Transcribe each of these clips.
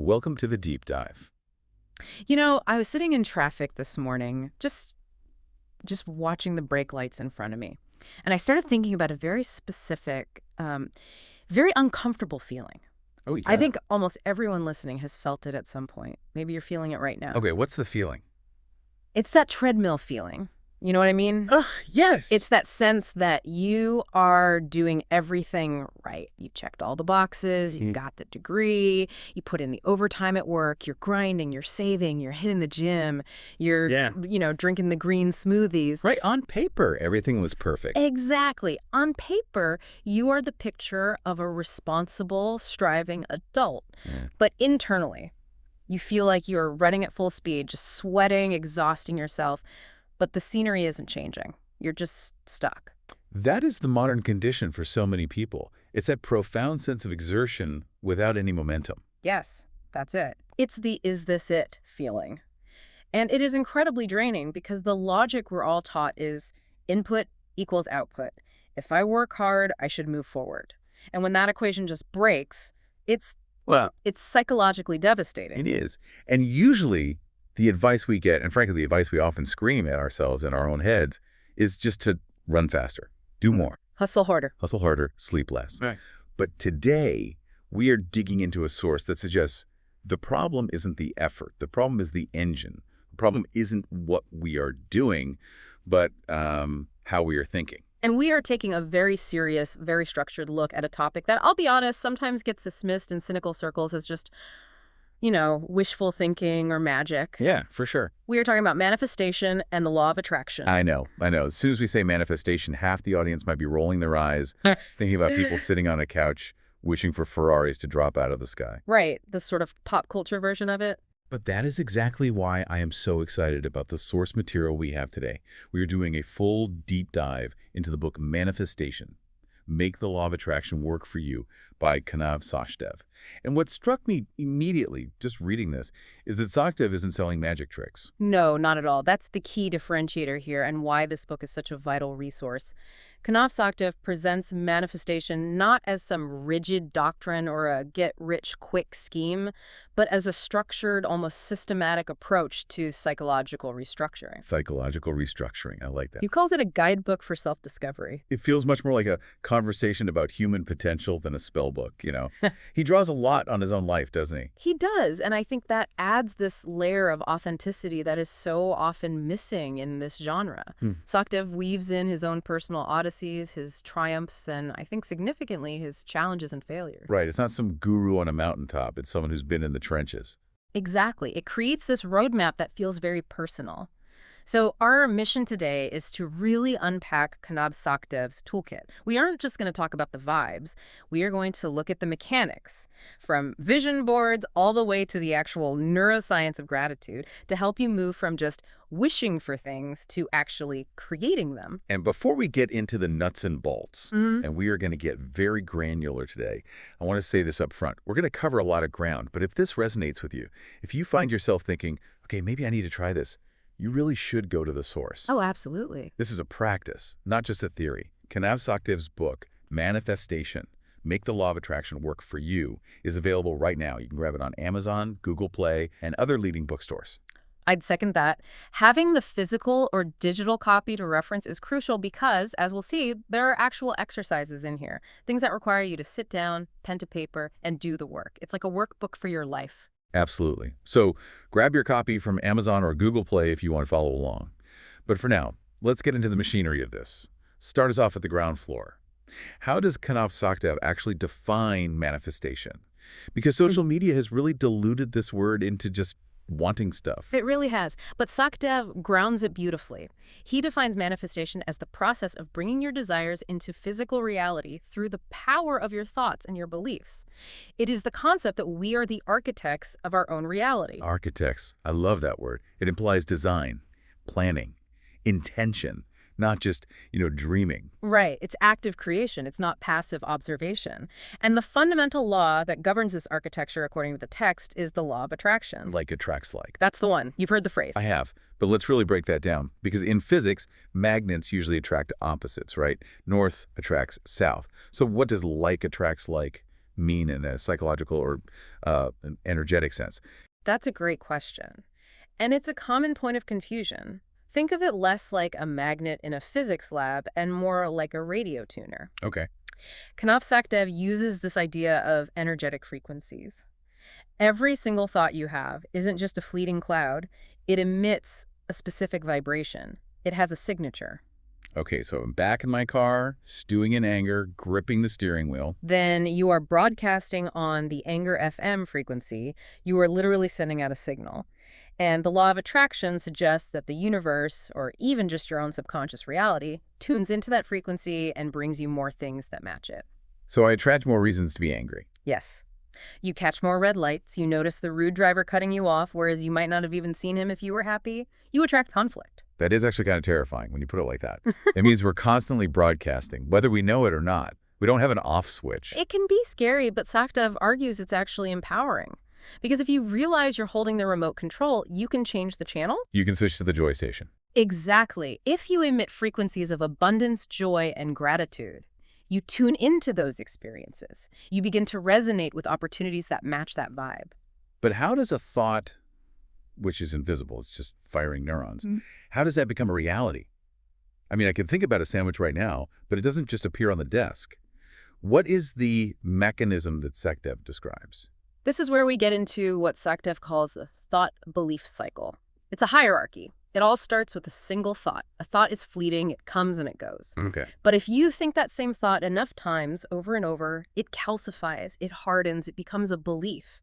Welcome to the deep dive. I was sitting in traffic this morning, just watching the brake lights in front of me. And I started thinking about a very specific, very uncomfortable feeling. Oh, I yeah. think almost everyone listening has felt it at some point. Maybe you're feeling it right now. Okay, what's the feeling? It's that treadmill feeling. You know what I mean? Ugh, yes. It's that sense that you are doing everything right. You checked all the boxes, you got the degree, you put in the overtime at work, you're grinding, you're saving, you're hitting the gym, you're, Yeah. drinking the green smoothies. Right, on paper, everything was perfect. Exactly. On paper, you are the picture of a responsible, striving adult. Yeah. But internally, you feel like you're running at full speed, just sweating, exhausting yourself. But the scenery isn't changing. You're just stuck. That is the modern condition for so many people. It's that profound sense of exertion without any momentum. Yes, that's it. It's the "is this it" feeling. And it is incredibly draining because the logic we're all taught is input equals output. If I work hard, I should move forward. And when that equation just breaks, it's Well, it's psychologically devastating. it is. And usually, the advice we get, and frankly, the advice we often scream at ourselves in our own heads, is just to run faster, do more, Hustle harder. hustle harder, sleep less. Right. But today, we are digging into a source that suggests the problem isn't the effort. The problem is the engine. The problem isn't what we are doing, but how we are thinking. And we are taking a very serious, very structured look at a topic that, I'll be honest, sometimes gets dismissed in cynical circles as just, wishful thinking or magic. Yeah, for sure. We are talking about manifestation and the law of attraction. I know. As soon as we say manifestation, half the audience might be rolling their eyes, thinking about people sitting on a couch wishing for Ferraris to drop out of the sky. Right, this sort of pop culture version of it. But that is exactly why I am so excited about the source material we have today. We are doing a full deep dive into the book Manifestation, Make the Law of Attraction Work for You by Kanav Sachdev. And what struck me immediately, just reading this, is that Sachdev isn't selling magic tricks. No, not at all. That's the key differentiator here and why this book is such a vital resource. Kanav Sachdev presents manifestation not as some rigid doctrine or a get-rich-quick scheme, but as a structured, almost systematic approach to psychological restructuring. Psychological restructuring. I like that. He calls it a guidebook for self-discovery. It feels much more like a conversation about human potential than a spell book, He draws a lot on his own life, doesn't he? He does, and I think that adds this layer of authenticity that is so often missing in this genre. Sachdev weaves in his own personal odysseys, his triumphs, and I think significantly his challenges and failures. Right. It's not some guru on a mountaintop. It's someone who's been in the trenches. Exactly. It creates this roadmap that feels very personal. So our mission today is to really unpack Kanav Sachdev's toolkit. We aren't just going to talk about the vibes. We are going to look at the mechanics, from vision boards all the way to the actual neuroscience of gratitude, to help you move from just wishing for things to actually creating them. And before we get into the nuts and bolts, and we are going to get very granular today, I want to say this up front. We're going to cover a lot of ground, but if this resonates with you, if you find yourself thinking, okay, maybe I need to try this, you really should go to the source. Oh, absolutely. This is a practice, not just a theory. Kanav Sachdev's book, Manifestation, Make the Law of Attraction Work for You, is available right now. You can grab it on Amazon, Google Play, and other leading bookstores. I'd second that. Having the physical or digital copy to reference is crucial because, as we'll see, there are actual exercises in here, things that require you to sit down, pen to paper, and do the work. It's like a workbook for your life. Absolutely. So grab your copy from Amazon or Google Play if you want to follow along. But for now, let's get into the machinery of this. Start us off at the ground floor. How does Kanav Sachdev actually define manifestation? Because social media has really diluted this word into just wanting stuff. It really has. But Sachdev grounds it beautifully. He defines manifestation as the process of bringing your desires into physical reality through the power of your thoughts and your beliefs. It is the concept that we are the architects of our own reality. Architects. I love that word. It implies design, planning, intention, not just, dreaming. Right. It's active creation. It's not passive observation. And the fundamental law that governs this architecture, according to the text, is the law of attraction. Like attracts like. That's the one. You've heard the phrase. I have. But let's really break that down. Because in physics, magnets usually attract opposites, right? North attracts south. So what does like attracts like mean in a psychological or an energetic sense? That's a great question. And it's a common point of confusion. Think of it less like a magnet in a physics lab and more like a radio tuner. Okay. Knopf uses this idea of energetic frequencies. Every single thought you have isn't just a fleeting cloud. It emits a specific vibration. It has a signature. Okay, so I'm back in my car, stewing in anger, gripping the steering wheel. Then you are broadcasting on the anger FM frequency. You are literally sending out a signal. And the law of attraction suggests that the universe, or even just your own subconscious reality, tunes into that frequency and brings you more things that match it. So I attract more reasons to be angry. Yes. You catch more red lights, you notice the rude driver cutting you off, whereas you might not have even seen him if you were happy. You attract conflict. That is actually kind of terrifying when you put it like that. It means we're constantly broadcasting, whether we know it or not. We don't have an off switch. It can be scary, but Sakdev argues it's actually empowering. Because if you realize you're holding the remote control, you can change the channel. You can switch to the joy station. Exactly. If you emit frequencies of abundance, joy, and gratitude, you tune into those experiences. You begin to resonate with opportunities that match that vibe. But how does a thought, which is invisible, it's just firing neurons, how does that become a reality? I mean, I can think about a sandwich right now, but it doesn't just appear on the desk. What is the mechanism that Sakdev describes? This is where we get into what Sakdev calls the thought-belief cycle. It's a hierarchy. It all starts with a single thought. A thought is fleeting, it comes and it goes. Okay. But if you think that same thought enough times, over and over, it calcifies, it hardens, it becomes a belief.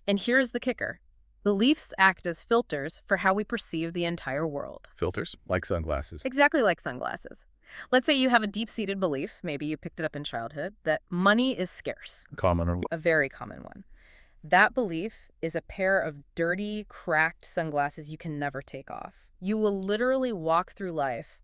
And here's the kicker. Beliefs act as filters for how we perceive the entire world. Filters? Like sunglasses. Exactly like sunglasses. Let's say you have a deep-seated belief, maybe you picked it up in childhood, that money is scarce. Common or... A very common one. That belief is a pair of dirty, cracked sunglasses you can never take off. You will literally walk through life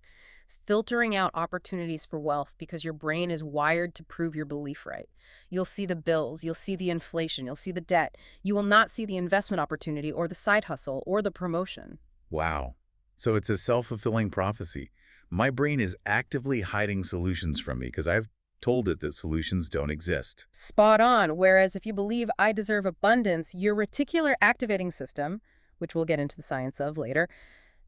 filtering out opportunities for wealth because your brain is wired to prove your belief right. You'll see the bills, you'll see the inflation, you'll see the debt. You will not see the investment opportunity or the side hustle or the promotion. Wow. So it's a self-fulfilling prophecy. My brain is actively hiding solutions from me because I've told it that solutions don't exist. Spot on. Whereas if you believe I deserve abundance, your reticular activating system, which we'll get into the science of later,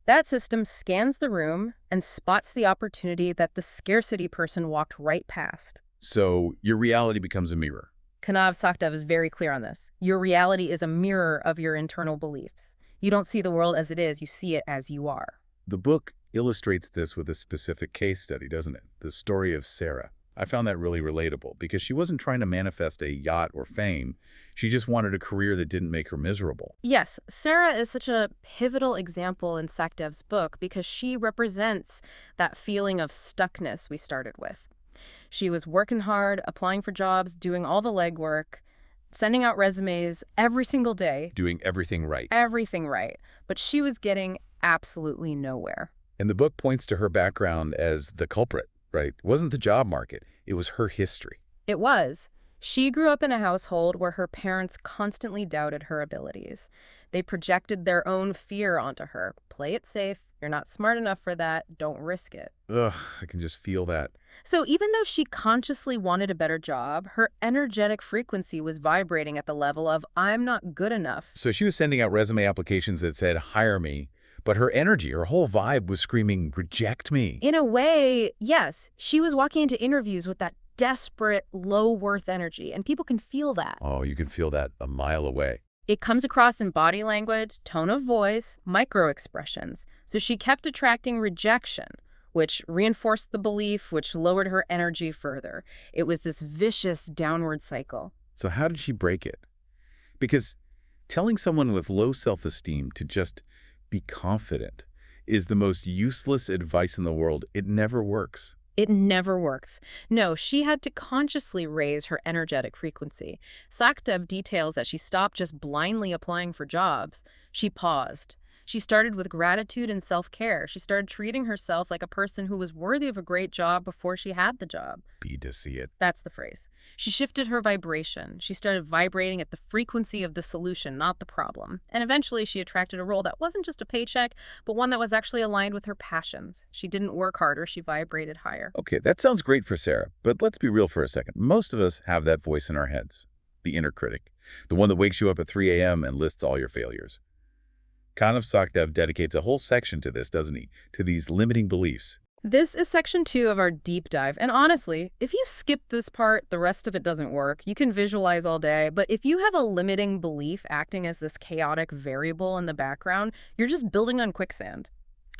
that system scans the room and spots the opportunity that the scarcity person walked right past. So your reality becomes a mirror. Kanav Sakdev is very clear on this. Your reality is a mirror of your internal beliefs. You don't see the world as it is, you see it as you are. The book illustrates this with a specific case study, doesn't it? The story of Sarah. I found that really relatable because she wasn't trying to manifest a yacht or fame. She just wanted a career that didn't make her miserable. Yes, Sarah is such a pivotal example in Sakdev's book because she represents that feeling of stuckness we started with. She was working hard, applying for jobs, doing all the legwork, sending out resumes every single day. Doing everything right. Everything right. But she was getting absolutely nowhere. And the book points to her background as the culprit. Right. It wasn't the job market. It was her history. It was. She grew up in a household where her parents constantly doubted her abilities. They projected their own fear onto her. Play it safe. You're not smart enough for that. Don't risk it. Ugh, I can just feel that. So even though she consciously wanted a better job, her energetic frequency was vibrating at the level of, I'm not good enough. So she was sending out resume applications that said, hire me. But her energy, her whole vibe was screaming, reject me. In a way, yes. She was walking into interviews with that desperate, low-worth energy, and people can feel that. Oh, you can feel that a mile away. It comes across in body language, tone of voice, micro-expressions. So she kept attracting rejection, which reinforced the belief, which lowered her energy further. It was this vicious downward cycle. So how did she break it? Because telling someone with low self-esteem to just be confident is the most useless advice in the world. It never works. It never works. No, she had to consciously raise her energetic frequency. Sakdev details that she stopped just blindly applying for jobs. She paused. She started with gratitude and self-care. She started treating herself like a person who was worthy of a great job before she had the job. Be to see it. That's the phrase. She shifted her vibration. She started vibrating at the frequency of the solution, not the problem. And eventually she attracted a role that wasn't just a paycheck, but one that was actually aligned with her passions. She didn't work harder, she vibrated higher. Okay, that sounds great for Sarah, but let's be real for a second. Most of us have that voice in our heads, the inner critic, the one that wakes you up at 3 a.m. and lists all your failures. Kanav Sachdev dedicates a whole section to this, doesn't he? To these limiting beliefs. This is section 2 of our deep dive. And honestly, if you skip this part, the rest of it doesn't work. You can visualize all day, but if you have a limiting belief acting as this chaotic variable in the background, you're just building on quicksand.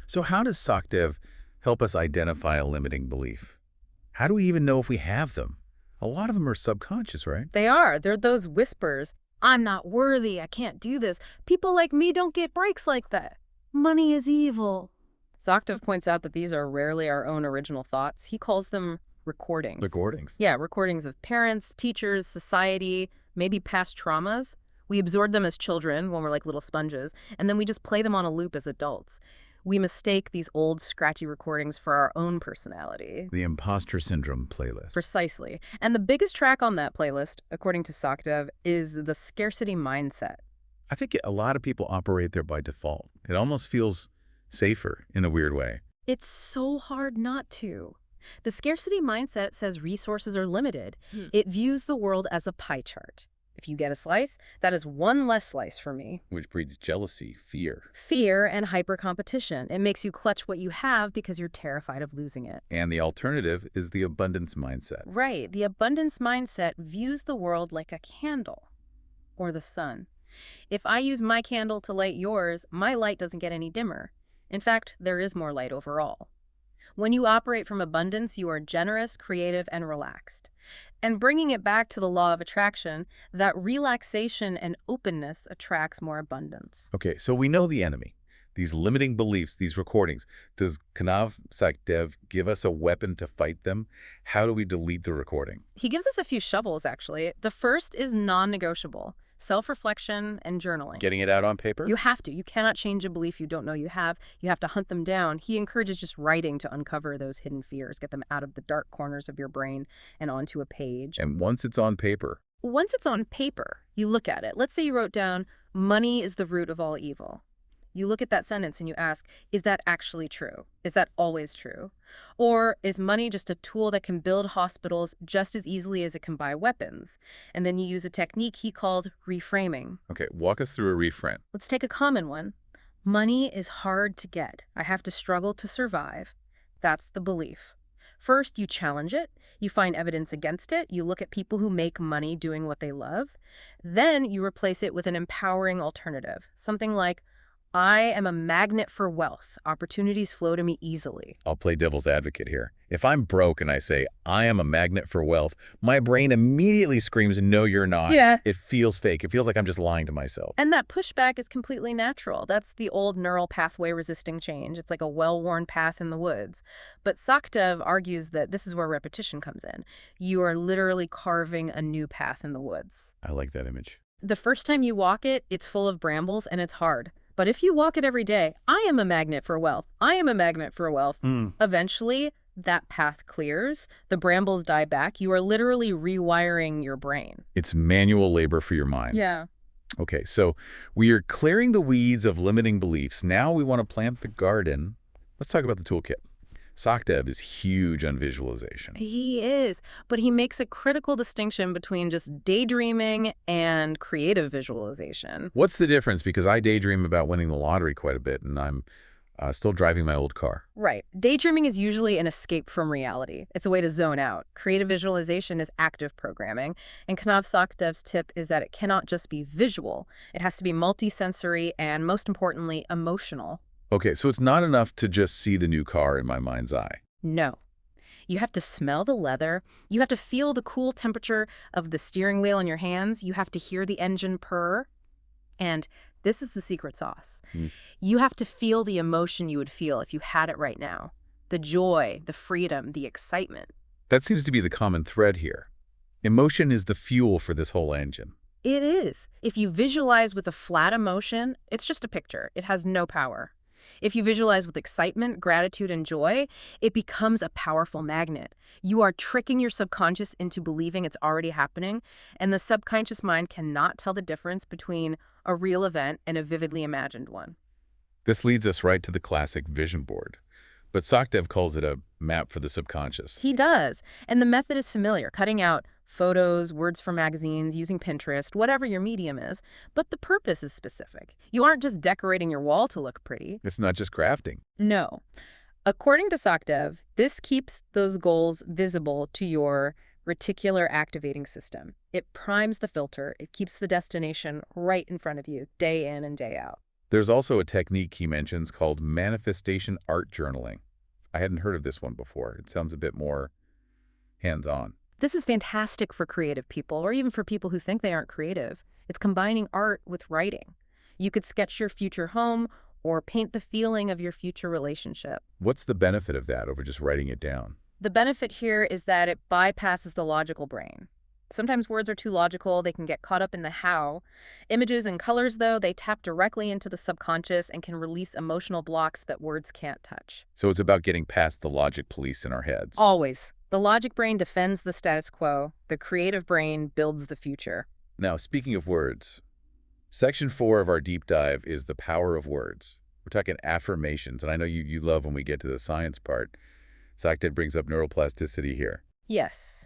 So how does Sachdev help us identify a limiting belief? How do we even know if we have them? A lot of them are subconscious, right? They are. They're those whispers. I'm not worthy. I can't do this. People like me don't get breaks like that. Money is evil. Sachdev points out that these are rarely our own original thoughts. He calls them recordings. Recordings. Yeah, recordings of parents, teachers, society, maybe past traumas. We absorb them as children when we're like little sponges, and then we just play them on a loop as adults. We mistake these old, scratchy recordings for our own personality. The imposter syndrome playlist. Precisely. And the biggest track on that playlist, according to Sachdev, is the scarcity mindset. I think a lot of people operate there by default. It almost feels safer in a weird way. It's so hard not to. The scarcity mindset says resources are limited. It views the world as a pie chart. If you get a slice, that is one less slice for me. Which breeds jealousy, fear. Fear and hyper-competition. It makes you clutch what you have because you're terrified of losing it. And the alternative is the abundance mindset. Right. The abundance mindset views the world like a candle or the sun. If I use my candle to light yours, my light doesn't get any dimmer. In fact, there is more light overall. When you operate from abundance, you are generous, creative, and relaxed. And bringing it back to the law of attraction, that relaxation and openness attracts more abundance. Okay, so we know the enemy. These limiting beliefs, these recordings. Does Kanav Sachdev give us a weapon to fight them? How do we delete the recording? He gives us a few shovels, actually. The first is non-negotiable. Self-reflection and journaling. Getting it out on paper? You have to. You cannot change a belief you don't know you have. You have to hunt them down. He encourages just writing to uncover those hidden fears, get them out of the dark corners of your brain and onto a page. And once it's on paper? Once it's on paper, you look at it. Let's say you wrote down, money is the root of all evil. You look at that sentence and you ask, is that actually true? Is that always true? Or is money just a tool that can build hospitals just as easily as it can buy weapons? And then you use a technique he called reframing. Okay, walk us through a reframe. Let's take a common one. Money is hard to get. I have to struggle to survive. That's the belief. First, you challenge it. You find evidence against it. You look at people who make money doing what they love. Then you replace it with an empowering alternative. Something like, I am a magnet for wealth. Opportunities flow to me easily. I'll play devil's advocate here. If I'm broke and I say, I am a magnet for wealth, my brain immediately screams, no, you're not. Yeah. It feels fake. It feels like I'm just lying to myself. And that pushback is completely natural. That's the old neural pathway resisting change. It's like a well-worn path in the woods. But Sachdev argues that this is where repetition comes in. You are literally carving a new path in the woods. I like that image. The first time you walk it, it's full of brambles and it's hard. But if you walk it every day, I am a magnet for wealth. I am a magnet for wealth. Eventually, that path clears. The brambles die back. You are literally rewiring your brain. It's manual labor for your mind. Yeah. Okay, so we are clearing the weeds of limiting beliefs. Now we want to plant the garden. Let's talk about the toolkit. Sachdev is huge on visualization. He is, but he makes a critical distinction between just daydreaming and creative visualization. What's the difference? Because I daydream about winning the lottery quite a bit, and I'm still driving my old car. Right. Daydreaming is usually an escape from reality. It's a way to zone out. Creative visualization is active programming, and Kanav Sachdev's tip is that it cannot just be visual. It has to be multisensory and, most importantly, emotional. Okay, so it's not enough to just see the new car in my mind's eye. No. You have to smell the leather. You have to feel the cool temperature of the steering wheel in your hands. You have to hear the engine purr. And this is the secret sauce. You have to feel the emotion you would feel if you had it right now. The joy, the freedom, the excitement. That seems to be the common thread here. Emotion is the fuel for this whole engine. It is. If you visualize with a flat emotion, it's just a picture. It has no power. If you visualize with excitement, gratitude, and joy, it becomes a powerful magnet. You are tricking your subconscious into believing it's already happening, and the subconscious mind cannot tell the difference between a real event and a vividly imagined one. This leads us right to the classic vision board. But Socdev calls it a map for the subconscious. He does, and the method is familiar, cutting out photos, words from magazines, using Pinterest, whatever your medium is, but the purpose is specific. You aren't just decorating your wall to look pretty. It's not just crafting. No. According to Socdev, this keeps those goals visible to your reticular activating system. It primes the filter. It keeps the destination right in front of you, day in and day out. There's also a technique he mentions called manifestation art journaling. I hadn't heard of this one before. It sounds a bit more hands-on. This is fantastic for creative people, or even for people who think they aren't creative. It's combining art with writing. You could sketch your future home or paint the feeling of your future relationship. What's the benefit of that over just writing it down? The benefit here is that it bypasses the logical brain. Sometimes words are too logical, they can get caught up in the how. Images and colors, though, they tap directly into the subconscious and can release emotional blocks that words can't touch. So it's about getting past the logic police in our heads. Always. The logic brain defends the status quo. The creative brain builds the future. Now, speaking of words, Section 4 of our deep dive is the power of words. We're talking affirmations, and I know you love when we get to the science part. Socdev brings up neuroplasticity here. Yes.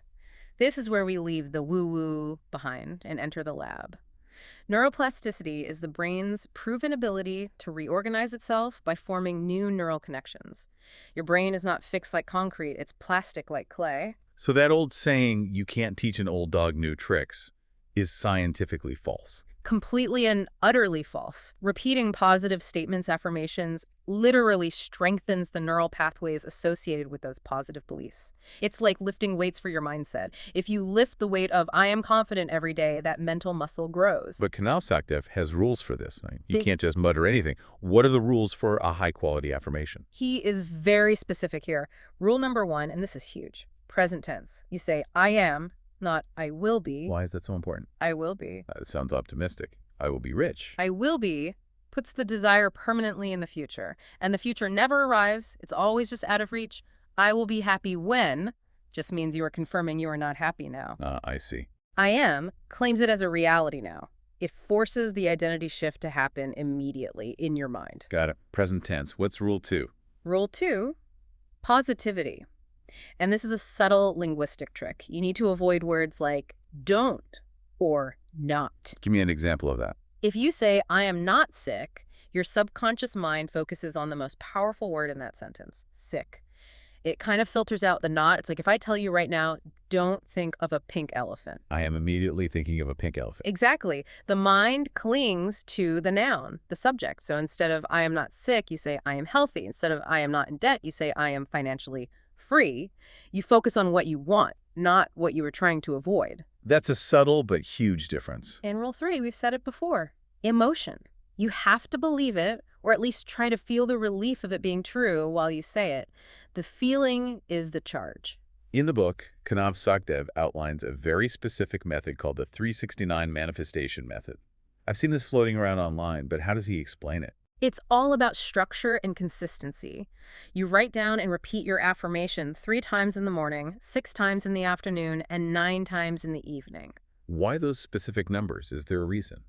This is where we leave the woo-woo behind and enter the lab. Neuroplasticity is the brain's proven ability to reorganize itself by forming new neural connections. Your brain is not fixed like concrete, it's plastic like clay. So that old saying, you can't teach an old dog new tricks, is scientifically false. Completely and utterly false. Repeating positive statements, affirmations, literally strengthens the neural pathways associated with those positive beliefs. It's like lifting weights for your mindset. If you lift the weight of I am confident every day, that mental muscle grows. But Kanal Socdev has rules for this, right? You can't just mutter anything. What are the rules for a high-quality affirmation? He is very specific here. Rule number 1, and this is huge, present tense. You say I am, not I will be. Why is that so important? I will be. That sounds optimistic. I will be rich. I will be puts the desire permanently in the future. And the future never arrives. It's always just out of reach. I will be happy when just means you are confirming you are not happy now. I see. I am claims it as a reality now. It forces the identity shift to happen immediately in your mind. Got it. Present tense. What's rule 2? Rule 2, positivity. And this is a subtle linguistic trick. You need to avoid words like don't or not. Give me an example of that. If you say, I am not sick, your subconscious mind focuses on the most powerful word in that sentence, sick. It kind of filters out the not. It's like if I tell you right now, don't think of a pink elephant. I am immediately thinking of a pink elephant. Exactly. The mind clings to the noun, the subject. So instead of I am not sick, you say I am healthy. Instead of I am not in debt, you say I am financially free. You focus on what you want, not what you were trying to avoid. That's a subtle but huge difference. And rule 3, we've said it before, emotion. You have to believe it, or at least try to feel the relief of it being true while you say it. The feeling is the charge. In the book, Kanav Socdev outlines a very specific method called the 369 manifestation method. I've seen this floating around online, but how does he explain it? It's all about structure and consistency. You write down and repeat your affirmation 3 times in the morning, 6 times in the afternoon, and 9 times in the evening. Why those specific numbers? Is there a reason?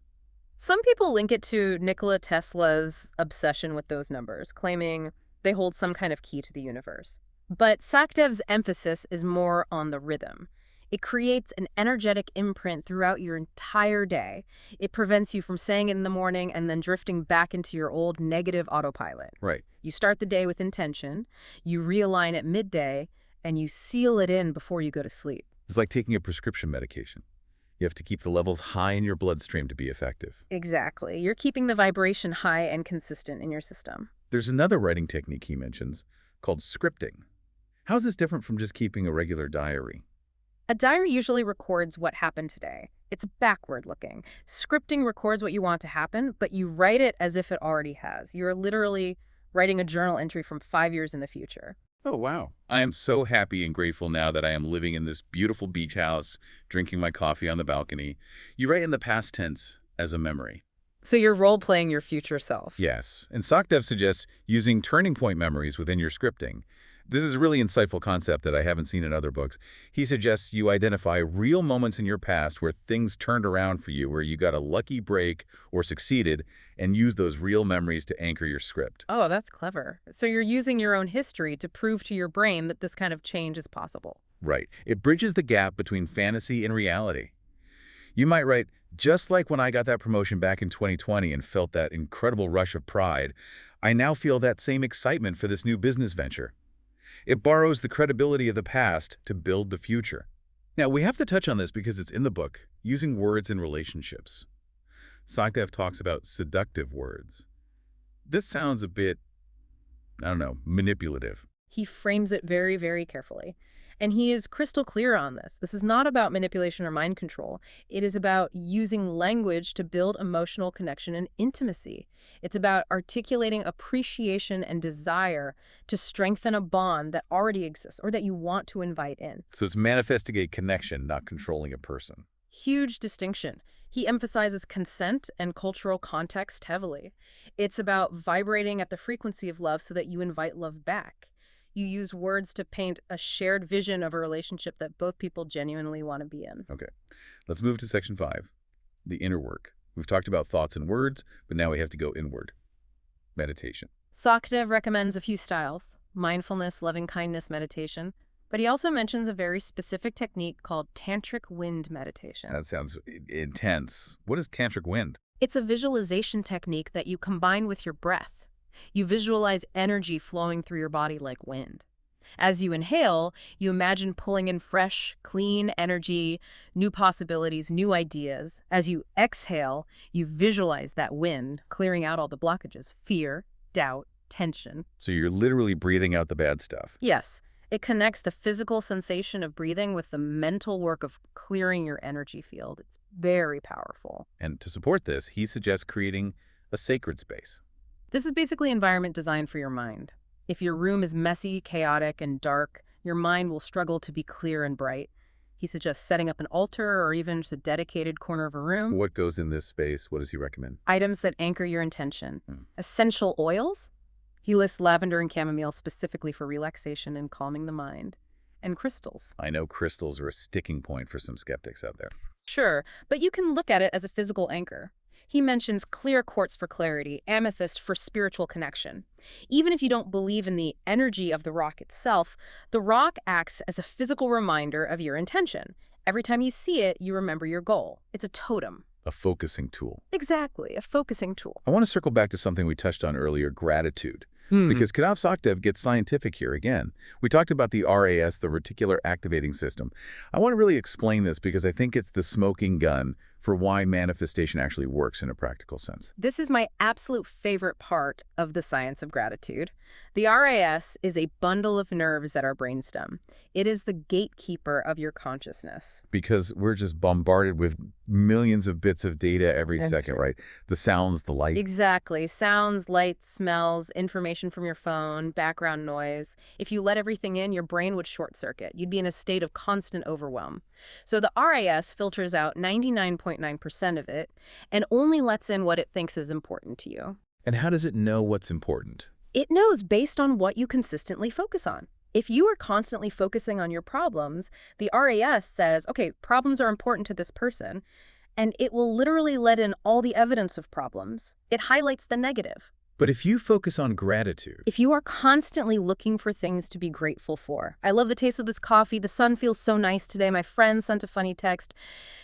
Some people link it to Nikola Tesla's obsession with those numbers, claiming they hold some kind of key to the universe. But Socdev's emphasis is more on the rhythm. It creates an energetic imprint throughout your entire day. It prevents you from saying it in the morning and then drifting back into your old negative autopilot. Right. You start the day with intention, you realign at midday, and you seal it in before you go to sleep. It's like taking a prescription medication. You have to keep the levels high in your bloodstream to be effective. Exactly. You're keeping the vibration high and consistent in your system. There's another writing technique he mentions called scripting. How is this different from just keeping a regular diary? A diary usually records what happened today. It's backward looking. Scripting records what you want to happen, but you write it as if it already has. You're literally writing a journal entry from 5 years in the future. Oh, wow. I am so happy and grateful now that I am living in this beautiful beach house, drinking my coffee on the balcony. You write in the past tense as a memory. So you're role-playing your future self. Yes, and SOCDEV suggests using turning point memories within your scripting. This is a really insightful concept that I haven't seen in other books. He suggests you identify real moments in your past where things turned around for you, where you got a lucky break or succeeded, and use those real memories to anchor your script. Oh, that's clever. So you're using your own history to prove to your brain that this kind of change is possible. Right. It bridges the gap between fantasy and reality. You might write, just like when I got that promotion back in 2020 and felt that incredible rush of pride, I now feel that same excitement for this new business venture. It borrows the credibility of the past to build the future. Now, we have to touch on this because it's in the book, using words in relationships. Sogdev talks about seductive words. This sounds a bit, I don't know, manipulative. He frames it very, very carefully. And he is crystal clear on this. This is not about manipulation or mind control. It is about using language to build emotional connection and intimacy. It's about articulating appreciation and desire to strengthen a bond that already exists or that you want to invite in. So it's manifesting a connection, not controlling a person. Huge distinction. He emphasizes consent and cultural context heavily. It's about vibrating at the frequency of love so that you invite love back. You use words to paint a shared vision of a relationship that both people genuinely want to be in. Okay, let's move to section 5, the inner work. We've talked about thoughts and words, but now we have to go inward. Meditation. Sokdev recommends a few styles: mindfulness, loving-kindness meditation, but he also mentions a very specific technique called tantric wind meditation. That sounds intense. What is tantric wind? It's a visualization technique that you combine with your breath. You visualize energy flowing through your body like wind. As you inhale, you imagine pulling in fresh, clean energy, new possibilities, new ideas. As you exhale, you visualize that wind clearing out all the blockages: fear, doubt, tension. So you're literally breathing out the bad stuff. Yes, it connects the physical sensation of breathing with the mental work of clearing your energy field. It's very powerful. And to support this, he suggests creating a sacred space. This is basically an environment designed for your mind. If your room is messy, chaotic, and dark, your mind will struggle to be clear and bright. He suggests setting up an altar or even just a dedicated corner of a room. What goes in this space? What does he recommend? Items that anchor your intention. Essential oils. He lists lavender and chamomile specifically for relaxation and calming the mind. And crystals. I know crystals are a sticking point for some skeptics out there. Sure, but you can look at it as a physical anchor. He mentions clear quartz for clarity, amethyst for spiritual connection. Even if you don't believe in the energy of the rock itself, the rock acts as a physical reminder of your intention. Every time you see it, you remember your goal. It's a totem. A focusing tool. Exactly, a focusing tool. I want to circle back to something we touched on earlier, gratitude. Because Kanav Sokdev gets scientific here again. We talked about the RAS, the reticular activating system. I want to really explain this because I think it's the smoking gun for why manifestation actually works in a practical sense. This is my absolute favorite part of the science of gratitude. The RAS is a bundle of nerves at our brainstem. It is the gatekeeper of your consciousness. Because we're just bombarded with millions of bits of data every second, right? The sounds, the light. Exactly. Sounds, lights, smells, information from your phone, background noise. If you let everything in, your brain would short circuit. You'd be in a state of constant overwhelm. So the RAS filters out 99.9% of it and only lets in what it thinks is important to you. And how does it know what's important? It knows based on what you consistently focus on. If you are constantly focusing on your problems, the RAS says, okay, problems are important to this person, and it will literally let in all the evidence of problems. It highlights the negative. But if you focus on gratitude, If you are constantly looking for things to be grateful for, I love the taste of this coffee, the sun feels so nice today, my friend sent a funny text,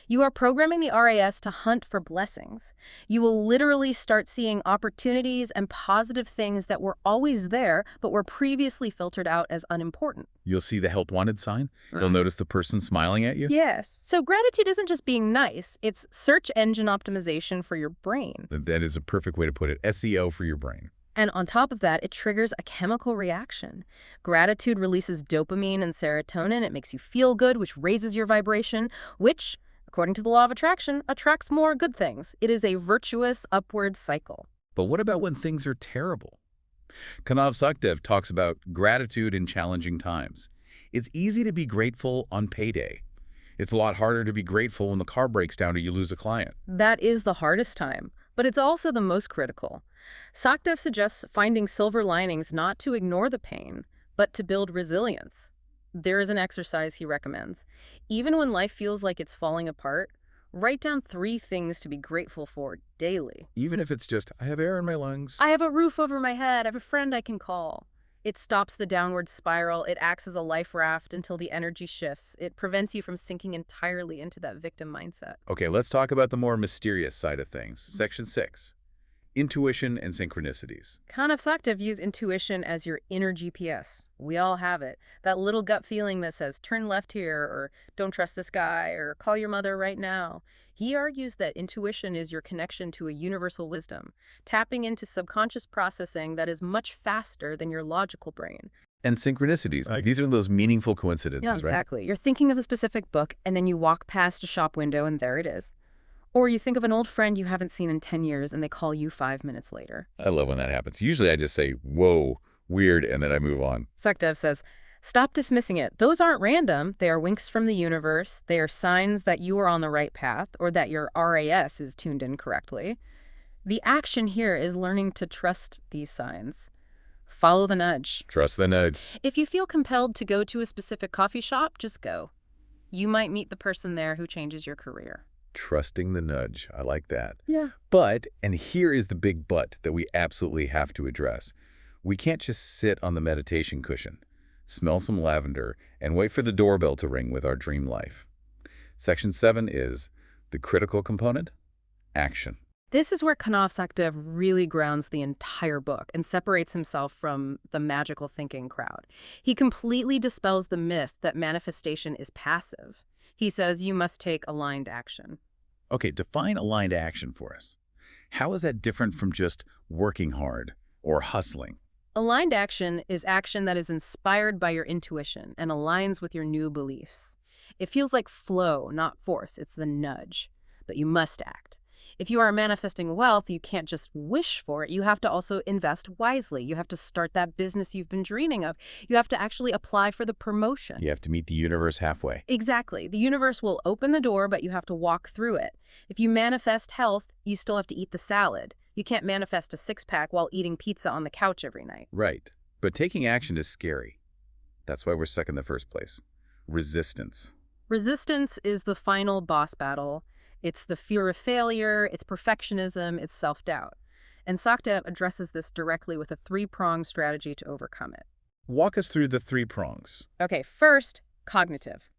you are programming the RAS to hunt for blessings. You will literally start seeing opportunities and positive things that were always there, but were previously filtered out as unimportant. you'll see the help wanted sign. You'll notice the person smiling at you. Yes. So gratitude isn't just being nice, it's search engine optimization for your brain. That is a perfect way to put it. SEO for your brain. And on top of that, it triggers a chemical reaction. Gratitude releases dopamine and serotonin. It makes you feel good, which raises your vibration, which, according to the law of attraction, attracts more good things. It is a virtuous upward cycle. But what about when things are terrible? Kanav Sukhdev talks about gratitude in challenging times. It's easy to be grateful on payday. It's a lot harder to be grateful when the car breaks down or you lose a client. That is the hardest time, but it's also the most critical. Sakdev suggests finding silver linings not to ignore the pain, but to build resilience. There is an exercise he recommends. Even when life feels like it's falling apart, write down 3 things to be grateful for daily. Even if it's just, I have air in my lungs. I have a roof over my head. I have a friend I can call. It stops the downward spiral. It acts as a life raft until the energy shifts. It prevents you from sinking entirely into that victim mindset. Okay, let's talk about the more mysterious side of things. Section 6. Intuition and synchronicities. Kanav Sakdev views intuition as your inner GPS. We all have it. That little gut feeling that says, turn left here, or don't trust this guy, or call your mother right now. He argues that intuition is your connection to a universal wisdom, tapping into subconscious processing that is much faster than your logical brain. And synchronicities. These are those meaningful coincidences, Yeah, right? exactly. You're thinking of a specific book, and then you walk past a shop window, and there it is. Or you think of an old friend you haven't seen in 10 years, and they call you 5 minutes later. I love when that happens. Usually I just say, whoa, weird, and then I move on. Sakdev says, stop dismissing it. Those aren't random. They are winks from the universe. They are signs that you are on the right path or that your RAS is tuned in correctly. The action here is learning to trust these signs. Follow the nudge. Trust the nudge. If you feel compelled to go to a specific coffee shop, just go. You might meet the person there who changes your career. Trusting the nudge. I like that. Yeah. But, and here is the big but that we absolutely have to address. We can't just sit on the meditation cushion, smell some lavender, and wait for the doorbell to ring with our dream life. Section 7 is the critical component, action. This is where Kanav Sakdev really grounds the entire book and separates himself from the magical thinking crowd. He completely dispels the myth that manifestation is passive. He says you must take aligned action. Okay, define aligned action for us. How is that different from just working hard or hustling? Aligned action is action that is inspired by your intuition and aligns with your new beliefs. It feels like flow, not force. It's the nudge. But you must act. If you are manifesting wealth, you can't just wish for it. You have to also invest wisely. You have to start that business you've been dreaming of. You have to actually apply for the promotion. You have to meet the universe halfway. Exactly. The universe will open the door, but you have to walk through it. If you manifest health, you still have to eat the salad. You can't manifest a six-pack while eating pizza on the couch every night. Right. But taking action is scary. That's why we're stuck in the first place. Resistance. Resistance is the final boss battle. It's the fear of failure, it's perfectionism, it's self-doubt. And Sakdev addresses this directly with a 3-pronged strategy to overcome it. Walk us through the 3 prongs. Okay, first, cognitive.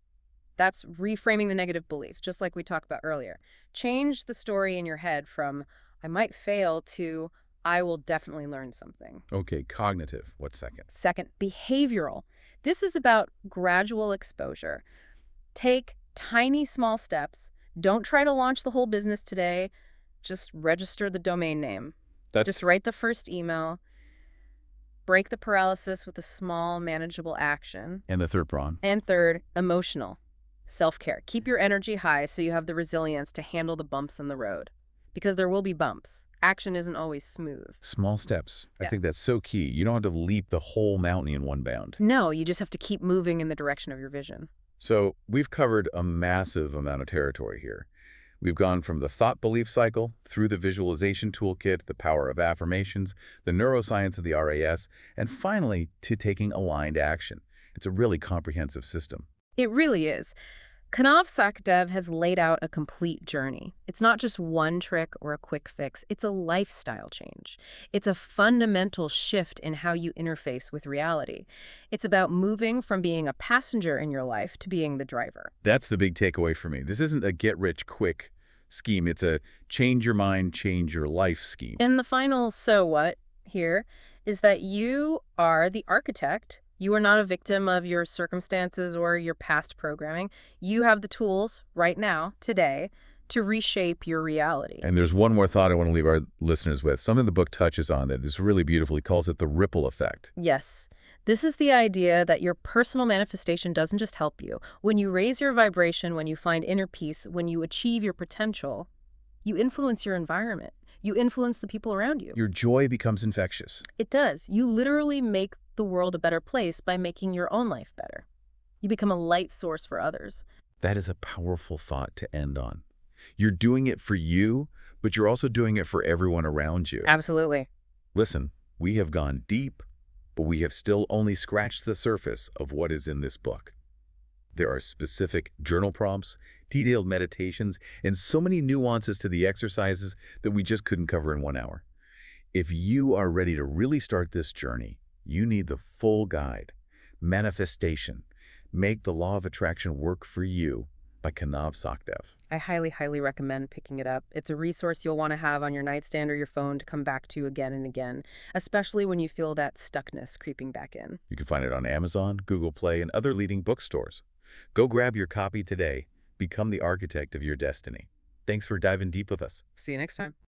That's reframing the negative beliefs, just like we talked about earlier. Change the story in your head from, I might fail, to, I will definitely learn something. Okay, cognitive. What's second? Second, behavioral. This is about gradual exposure. Take tiny, small steps. Don't try to launch the whole business today. Just register the domain name. Just write the first email. Break the paralysis with a small, manageable action. And the 3rd prong? And third, emotional. Self-care. Keep your energy high so you have the resilience to handle the bumps in the road. Because there will be bumps. Action isn't always smooth. Small steps. Yeah. I think that's so key. You don't have to leap the whole mountain in one bound. No, you just have to keep moving in the direction of your vision. So we've covered a massive amount of territory here. We've gone from the thought belief cycle, through the visualization toolkit, the power of affirmations, the neuroscience of the RAS, and finally to taking aligned action. It's a really comprehensive system. It really is. Kanav Sakdev has laid out a complete journey. It's not just one trick or a quick fix. It's a lifestyle change. It's a fundamental shift in how you interface with reality. It's about moving from being a passenger in your life to being the driver. That's the big takeaway for me. This isn't a get-rich-quick scheme. It's a change your mind, change your life scheme. And the final so what here is that you are the architect. You are not a victim of your circumstances or your past programming. You have the tools right now, today, to reshape your reality. And there's one more thought I want to leave our listeners with. Something the book touches on that is really beautiful. He calls it the ripple effect. Yes. This is the idea that your personal manifestation doesn't just help you. When you raise your vibration, when you find inner peace, when you achieve your potential, you influence your environment. You influence the people around you. Your joy becomes infectious. It does. You literally make the world a better place by making your own life better. You become a light source for others. That is a powerful thought to end on. You're doing it for you, but you're also doing it for everyone around you. Absolutely. Listen, we have gone deep, but we have still only scratched the surface of what is in this book. There are specific journal prompts, detailed meditations, and so many nuances to the exercises that we just couldn't cover in 1 hour. If you are ready to really start this journey, you need the full guide, Manifestation. Make the Law of Attraction Work for You by Kanav Sakdev. I highly, highly recommend picking it up. It's a resource you'll want to have on your nightstand or your phone to come back to again and again, especially when you feel that stuckness creeping back in. You can find it on Amazon, Google Play, and other leading bookstores. Go grab your copy today. Become the architect of your destiny. Thanks for diving deep with us. See you next time.